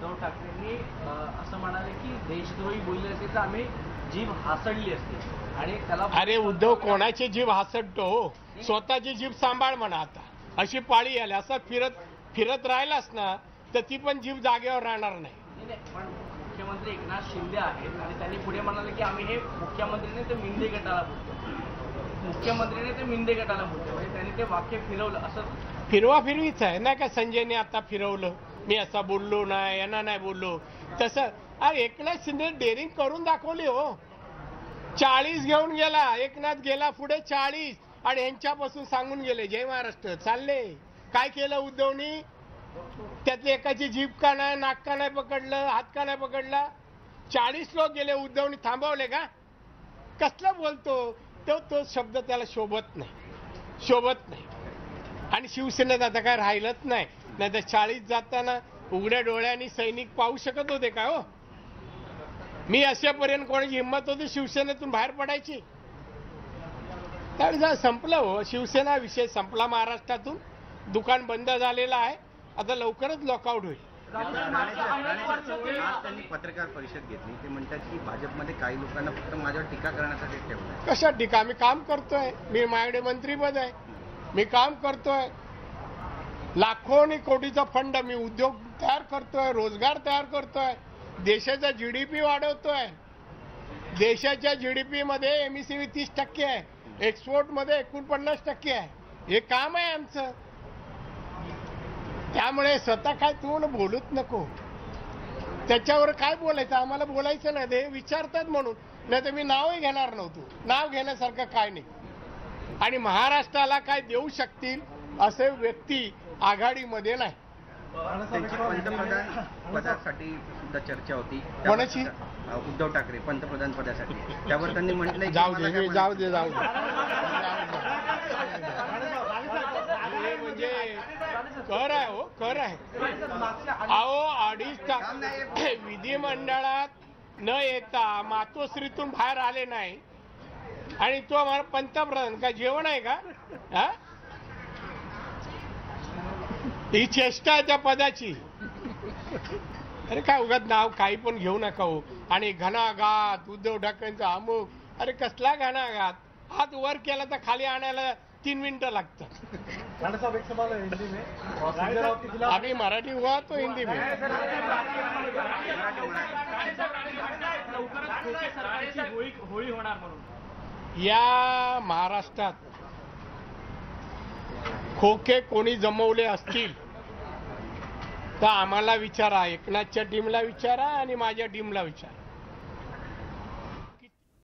उद्धव ठाकरेंनी असं म्हणाले की देशद्रोही बोलले असते तर आम्ही जीभ हासडली असते आणि त्याला अरे उद्धव कोणाची जीभ हासडतो? स्वतःची जीभ सांभाळ म्हणा. आता अशी पाळी आली, असा फिरत राहिलास ना तर ती पण जीभ जागेवर राहणार नाही. पण मुख्यमंत्री एकनाथ शिंदे आहेत आणि त्यांनी पुढे म्हणाले की आम्ही हे मुख्यमंत्रीने ते मिंदे गटाला बोलतो, मुख्यमंत्रीने ते मिंदे गटाला बोलतो, म्हणजे त्यांनी ते वाक्य फिरवलं. असं फिरवाफिरवीच आहे ना. का संजयने आता फिरवलं, मी असा बोललो नाही, यांना नाही बोललो तसं. अरे एकनाथ शिंदे डेअरिंग करून दाखवली हो. 40 घेऊन गेला एकनाथ, गेला पुढे 40 आणि यांच्यापासून सांगून गेले जय महाराष्ट्र चालले. काय केलं उद्धवनी? त्यातले एकाची जीभ का नाही, नाक का नाही पकडलं, हात का नाही पकडला? 40 लोक गेले, उद्धवनी थांबवले का? कसला बोलतो तो शब्द त्याला शोभत नाही. आणि शिवसेनेत आता काय राहिलंच नाही. नाही तर 40 जाताना उघड्या डोळ्यांनी सैनिक पाहू शकत होते का हो? मी अशापर्यंत कोणाची हिंमत होती शिवसेनेतून बाहेर पडायची? त्यावेळी संपलं हो. शिवसेना विषय संपला महाराष्ट्रातून. दुकान बंद झालेलं आहे. आता लवकरच लॉकआउट होईल. आज त्यांनी पत्रकार परिषद घेतली. ते म्हणतात की भाजपमध्ये काही लोकांना फक्त माझ्यावर टीका करण्यासाठी ठेवलं. कशा टीका? मी काम करतोय. मी माझ्याकडे मंत्रीपद आहे, मी काम करतोय. लाखो आणि कोटीचा फंड, मी उद्योग तयार करतोय, रोजगार तयार करतोय, देशाचा जीडीपी वाढवतोय. देशाच्या जीडीपी मध्ये एमएसएमई 30% आहे, एक्सपोर्ट मध्ये 49% आहे. हे काम आहे आमचं. त्यामुळे स्वतः काय तू बोलूच नको. त्याच्यावर काय बोलायचं? आम्हाला बोलायचं नाही. ते विचारतात म्हणून, नाही तर मी नावही घेणार नव्हतो. नाव घेण्यासारखं काय नाही. आणि महाराष्ट्राला काय देऊ शकतील असे व्यक्ती आघाडीमध्ये नाही. त्यांची पंतप्रधान पदासाठी सुद्धा चर्चा होती. कोणाची? उद्धव ठाकरे पंतप्रधान पदासाठी. त्यावर त्यांनी म्हटलंय जाऊ दे. म्हणजे कर आहे हो, कर आहे. अहो 2.5 तास विधिमंडळात न येता मातोश्रीतून बाहेर आले नाही आणि तो आम्हाला पंतप्रधान का जेवण आहे का? ही चेष्टा आहे त्या पदाची. अरे काय उगाच नाव काही पण घेऊ नका हो. आणि घणाघात उद्धव ठाकरेंचा अमुक. अरे कसला घणाघात? हात वर केला तर खाली आणायला 3 मिनिटं लागतात. आम्ही मराठी हुआ तो हिंदी में. होळी होणार म्हणून या महाराष्ट्रात खोके कोणी जमवले असतील तर आम्हाला विचारा, एकनाथच्या टीमला विचारा आणि माझ्या टीमला विचारा.